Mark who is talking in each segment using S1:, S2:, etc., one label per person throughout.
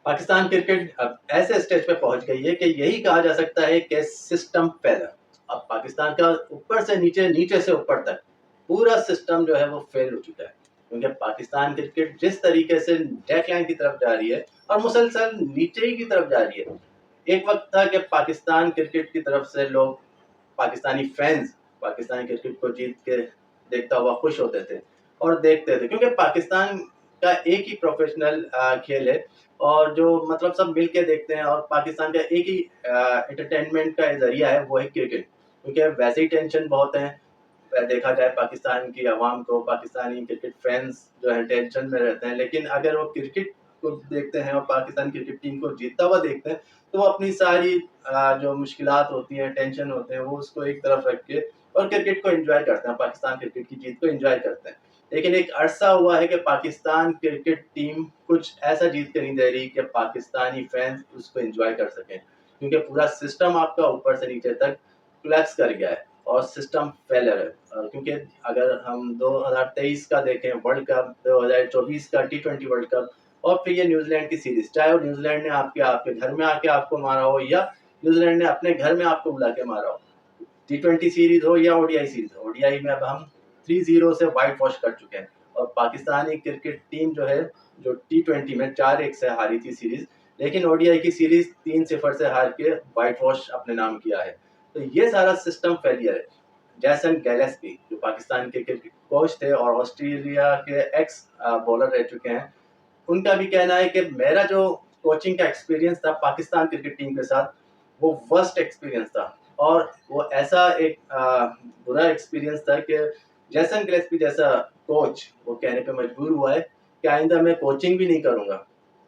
S1: Pakistan cricket अब ऐसे stage पे पहुंच गई है कि यही कहा जा सकता है कि सिस्टम फेलर। अब पाकिस्तान का ऊपर से नीचे, नीचे से ऊपर तक पूरा सिस्टम जो है वो फेल हो चुका है, क्योंकि पाकिस्तान क्रिकेट जिस तरीके से डेकलाइन की तरफ जा रही है और मुसलसल नीचे ही की तरफ जा रही है। एक वक्त था कि पाकिस्तान क्रिकेट की तरफ से लोग, पाकिस्तानी फैंस पाकिस्तानी क्रिकेट को जीत के देखता हुआ खुश होते थे और देखते थे, क्योंकि पाकिस्तान का एक ही प्रोफेशनल खेल है और जो मतलब सब मिल के देखते हैं, और पाकिस्तान का एक ही एंटरटेनमेंट का जरिया है, वो है क्रिकेट। क्योंकि वैसे ही टेंशन बहुत है, देखा जाए पाकिस्तान की आवाम को, पाकिस्तानी क्रिकेट फैंस जो है टेंशन में रहते हैं, लेकिन अगर वो क्रिकेट को देखते हैं और पाकिस्तान क्रिकेट टीम को जीतता हुआ देखते हैं, तो वो अपनी सारी जो मुश्किलात होती हैं, टेंशन होते हैं, वो उसको एक तरफ रख के और क्रिकेट को एंजॉय करते हैं, पाकिस्तान क्रिकेट की जीत को एंजॉय करते हैं। लेकिन एक अरसा हुआ है कि पाकिस्तान क्रिकेट टीम कुछ ऐसा जीत के नहीं दे रही कि पाकिस्तानी फैंस उसको एंजॉय कर सकें, क्योंकि पूरा सिस्टम आपका ऊपर से नीचे तक कोलैप्स कर गया है और सिस्टम फेलर है। क्योंकि अगर हम 2023 का देखें वर्ल्ड कप, 2024 का T20 वर्ल्ड कप, और फिर ये न्यूजीलैंड की सीरीज, चाहे वो न्यूजीलैंड ने आपके आपके घर में आके आपको मारा हो या न्यूजीलैंड ने अपने घर में आपको बुला के मारा हो, T20 सीरीज हो या ओडीआई सीरीज हो, ओडीआई में अब हम 3-0 से वाइट वॉश कर चुके हैं। और पाकिस्तानी क्रिकेट टीम जो है, जो T20 में 4-1 से हारी थी सीरीज, लेकिन ओडीआई की सीरीज 3-0 से हार के वाइट वॉश अपने नाम किया है। तो ये सारा सिस्टम फेलियर है। जैसन गैलेस्पी जो पाकिस्तान के क्रिकेट कोच थे और ऑस्ट्रेलिया के एक्स बॉलर रह चुके हैं, उनका भी कहना है कि मेरा जो कोचिंग का एक्सपीरियंस था पाकिस्तान क्रिकेट टीम के साथ, वो वर्स्ट एक्सपीरियंस था। और वो ऐसा एक बुरा एक्सपीरियंस था कि जैसन गिलेस्पी जैसा कोच वो कहने पे मजबूर हुआ है कि आइंदा मैं कोचिंग भी नहीं करूंगा।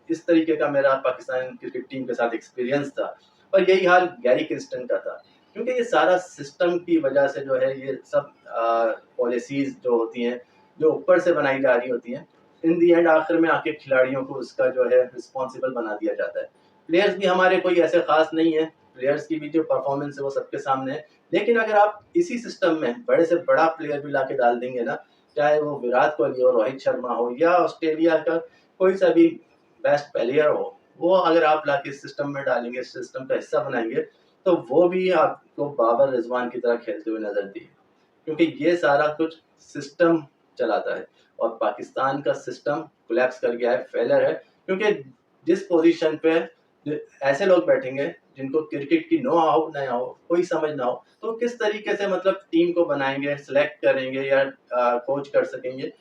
S1: इस तरीके का मेरा पाकिस्तान क्रिकेट टीम के साथ एक्सपीरियंस था। और यही हाल गैरी किंगस्टन का था, क्योंकि ये सारा सिस्टम की वजह से जो है, ये सब पॉलिसीज जो होती हैं, जो ऊपर से बनाई जा रही होती हैं, इन दी एंड आखिर में आके खिलाड़ियों को उसका जो है रिस्पॉन्सिबल बना दिया जाता है। प्लेयर्स भी हमारे कोई ऐसे खास नहीं है, प्लेयर्स की भी जो परफॉर्मेंस है वो सबके सामने है। लेकिन अगर आप इसी सिस्टम में बड़े से बड़ा प्लेयर भी ला के डाल देंगे ना, चाहे वो विराट कोहली हो, रोहित शर्मा हो, या ऑस्ट्रेलिया का कोई सा भी बेस्ट प्लेयर हो, वो अगर आप ला के सिस्टम में डालेंगे, सिस्टम का हिस्सा बनाएंगे, तो वो भी आपको बाबर रिजवान की तरह खेलते हुए नजर दिए, क्योंकि ये सारा कुछ सिस्टम चलाता है। और पाकिस्तान का सिस्टम कोलैप्स कर गया है, फेलर है, क्योंकि जिस पोजीशन पे ऐसे लोग बैठेंगे जिनको क्रिकेट की नो हो ना हो, कोई समझ ना हो, तो किस तरीके से मतलब टीम को बनाएंगे, सिलेक्ट करेंगे या कोच कर सकेंगे।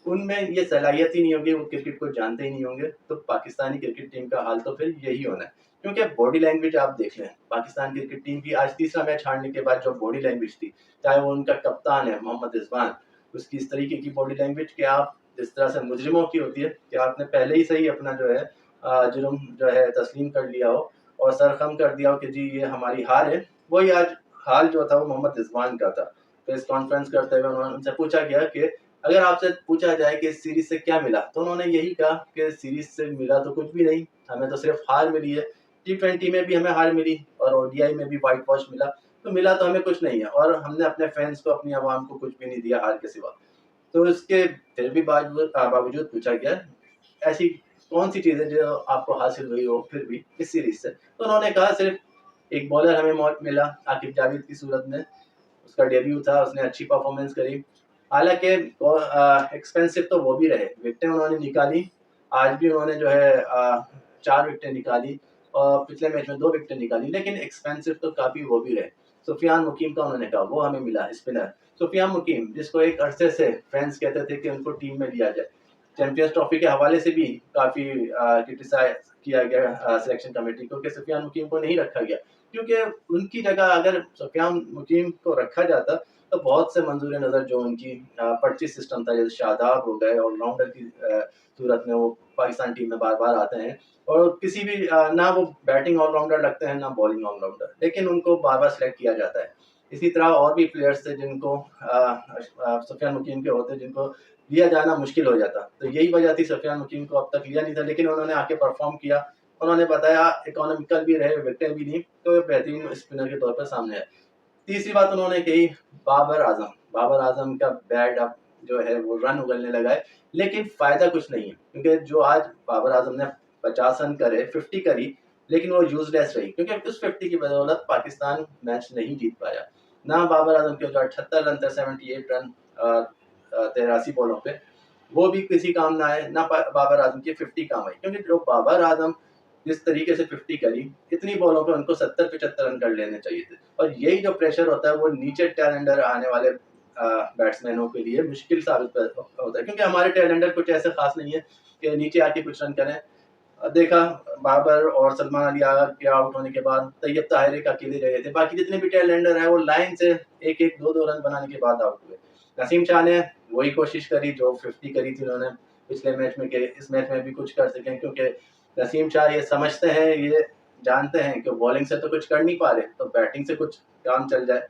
S1: उनमें ये सलाहियत ही नहीं होगी, वो क्रिकेट को जानते ही नहीं होंगे। तो पाकिस्तानी क्रिकेट टीम का हाल तो फिर यही होना है। क्योंकि बॉडी लैंग्वेज आप देख लें, पाकिस्तान क्रिकेट टीम की आज तीसरा मैच हारने के बाद जो बॉडी लैंग्वेज थी, चाहे वो उनका कप्तान है मोहम्मद रिजवान, उसकी इस तरीके की बॉडी लैंग्वेज कि आप जिस तरह से मुजरिमों की होती है कि आपने पहले ही सही अपना जो है जुर्म जो है तस्लीम कर लिया हो और सरखम कर दिया हो कि जी ये हमारी हार है, वही आज हाल जो था वो मोहम्मद रिजवान का था। प्रेस कॉन्फ्रेंस करते हुए उन्होंने, उनसे पूछा गया कि अगर आपसे पूछा जाए कि इस सीरीज से क्या मिला, तो उन्होंने यही कहा कि सीरीज से मिला तो कुछ भी नहीं, हमें तो सिर्फ हार मिली है। T20 में भी हमें हार मिली और ओडीआई में भी व्हाइट वॉश मिला, तो मिला तो हमें कुछ नहीं है, और हमने अपने फैंस को, अपनी आवाम को कुछ भी नहीं दिया हार के सिवा। तो इसके फिर भी बावजूद पूछा गया ऐसी कौन सी चीज़ है जो आपको हासिल हुई हो फिर भी इस सीरीज से, तो उन्होंने कहा सिर्फ एक बॉलर हमें मौत मिला आकिब जावेद की सूरत में, उसका डेब्यू था, उसने अच्छी परफॉर्मेंस करी। हालांकि एक्सपेंसिव तो वो भी रहे, विकेटें उन्होंने निकाली, आज भी उन्होंने जो है 4 विकेटें निकाली और पिछले मैच में 2 विकेटें निकाली, लेकिन एक्सपेंसिव तो काफ़ी वो भी रहे। सुफियान मुकीम का उन्होंने कहा वो हमें मिला स्पिनर, सुफियान मुकीम जिसको एक अरसे से फैंस कहते थे कि उनको टीम में लिया जाए, चैंपियंस ट्रॉफी के हवाले से भी काफ़ी क्रिटिसाइज किया गया सिलेक्शन कमेटी को कि सुफियान मुकीम को नहीं रखा गया, क्योंकि उनकी जगह अगर सुफियान मुकीम को रखा जाता तो बहुत से मंजूर नज़र जो उनकी परचेज सिस्टम था, जैसे शादाब हो गए, ऑलराउंडर की सूरत में वो पाकिस्तान टीम में बार बार आते हैं, और किसी भी ना वो बैटिंग ऑलराउंडर लगते हैं ना बॉलिंग ऑलराउंडर, लेकिन उनको बार बार सेलेक्ट किया जाता है। इसी तरह और भी प्लेयर्स थे जिनको सुफियान मुकीम के होते जिनको लिया जाना मुश्किल हो जाता, तो यही वजह थी सुफियान मुकीम को अब तक लिया नहीं था, लेकिन उन्होंने आके परफॉर्म किया। उन्होंने बताया इकोनॉमिकल भी रहे, विकेटें भी नहीं, तो बेहतरीन स्पिनर के तौर पर सामने आए। तीसरी बात उन्होंने कही बाबर आजम का बैट अब जो है वो रन उगलने लगा है, लेकिन फायदा कुछ नहीं है, क्योंकि जो आज बाबर आजम ने 50 रन करे, 50 करी, लेकिन वो यूजलेस रही क्योंकि उस 50 की बदौलत पाकिस्तान मैच नहीं जीत पाया। ना बाबर आजम के जो 78 रन थे, 78 रन 83 बॉलों पे, वो भी किसी काम ना आए, ना बाबर आजम की 50 काम आई, क्योंकि जो बाबर आजम जिस तरीके से 50 करी, इतनी बॉलों पे उनको 70-75 रन कर लेने चाहिए थे। और यही जो प्रेशर होता है वो नीचे टेल एंडर आने वाले बैट्समैनों के लिए मुश्किल साबित होता है, क्योंकि हमारे टेल एंडर कुछ ऐसे खास नहीं है कि नीचे आके कुछ रन करें। देखा बाबर और सलमान अली के आउट होने के बाद तैयब ताहिर एक अकेले रह गए थे, बाकी जितने भी टेल एंडर है वो लाइन से एक एक दो दो रन बनाने के बाद आउट हुए। नसीम शाह ने वही कोशिश करी जो 50 करी थी उन्होंने पिछले मैच में, कि इस मैच में भी कुछ कर सकें, क्योंकि नसीम शाह ये समझते हैं, ये जानते हैं कि बॉलिंग से तो कुछ कर नहीं पा रहे, तो बैटिंग से कुछ काम चल जाए,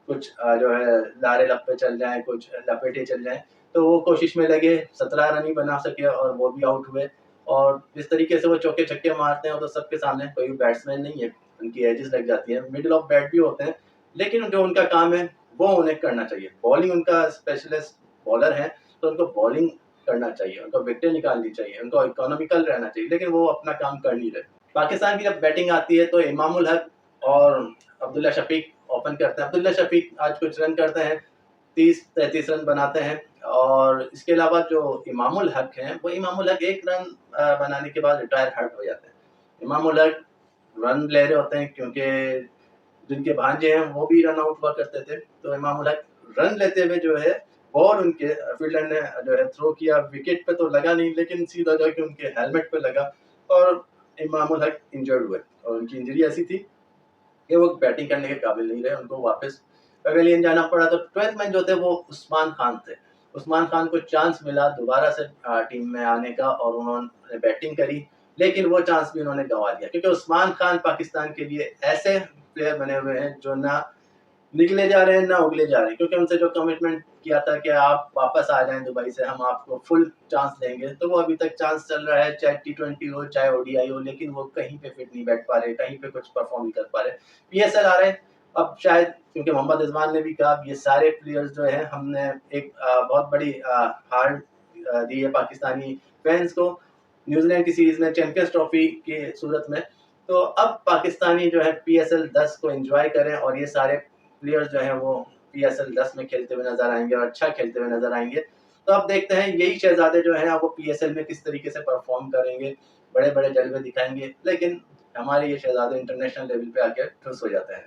S1: कुछ जो है लारे लप्पे चल जाएं, कुछ लपेटे चल जाएं। तो वो कोशिश में लगे, 17 रन ही बना सके और वो भी आउट हुए। और जिस तरीके से वो चौके छक्के मारते हैं वो तो सबके सामने, कोई बैट्समैन नहीं है, उनकी एजेस लग जाती है, मिडिल ऑफ बैट भी होते हैं, लेकिन जो उनका काम है वो उन्हें करना चाहिए। बॉलिंग उनका स्पेशलिस्ट बॉलर है, तो उनको बॉलिंग करना चाहिए, उनको विकेटें निकालनी चाहिए, उनको इकोनॉमिकल रहना चाहिए, लेकिन वो अपना काम कर नहीं रहे। पाकिस्तान की जब बैटिंग आती है तो इमामुल हक और अब्दुल्ला शफीक ओपन करते हैं। अब्दुल्ला शफीक आज कुछ रन करते हैं, 30-33 रन बनाते हैं, और इसके अलावा जो इमामुल हक हैं, वो इमामुल हक 1 रन बनाने के बाद रिटायर हर्ट हो जाते हैं। इमामुल हक रन ले रहे होते हैं, क्योंकि जिनके भांजे हैं वो भी रन आउट हुआ करते थे, तो इमामुल हक रन लेते हुए जो है बॉल उनके फील्डर ने जो है थ्रो किया, विकेट पे तो लगा नहीं, लेकिन सीधा जाके उनके हेलमेट पे लगा और इमामुल हक इंजर्ड हुए, और उनकी इंजरी ऐसी थी कि वो बैटिंग करने के काबिल नहीं रहे, उनको वापस पवेलियन जाना पड़ा। तो 12th मैन जो थे वो उस्मान खान थे। उस्मान खान को चांस मिला दोबारा से टीम में आने का, और उन्होंने बैटिंग करी, लेकिन वो चांस भी उन्होंने गंवा दिया, क्योंकि उस्मान खान पाकिस्तान के लिए ऐसे प्लेयर बने हुए हैं जो ना निकले जा रहे हैं ना उगले जा रहे हैं, क्योंकि उनसे जो कमिटमेंट किया था कि आप वापस आ जाएं दुबई से, हम आपको फुल चांस देंगे, तो वो अभी तक चांस चल रहा है, चाहे T20 हो चाहे ODI हो, लेकिन वो कहीं पे फिट नहीं बैठ पा रहे, कहीं पे कुछ परफॉर्म नहीं कर पा रहे। PSL आ रहे हैं, अब शायद क्योंकि मोहम्मद रिजवान ने भी कहा ये सारे प्लेयर्स जो है हमने एक बहुत बड़ी हार दी है पाकिस्तानी फैंस को न्यूजीलैंड की सीरीज में चैंपियंस ट्रॉफी की सूरत में, तो अब पाकिस्तानी जो है PSL 10 को एंजॉय करें, और ये सारे प्लेयर्स जो हैं वो PSL 10 में खेलते हुए नजर आएंगे और अच्छा खेलते हुए नजर आएंगे। तो अब देखते हैं यही शहजादे जो हैं वो PSL में किस तरीके से परफॉर्म करेंगे, बड़े बड़े जलवे दिखाएंगे, लेकिन हमारे ये शहजादे इंटरनेशनल लेवल पे आके ठुस हो जाते हैं।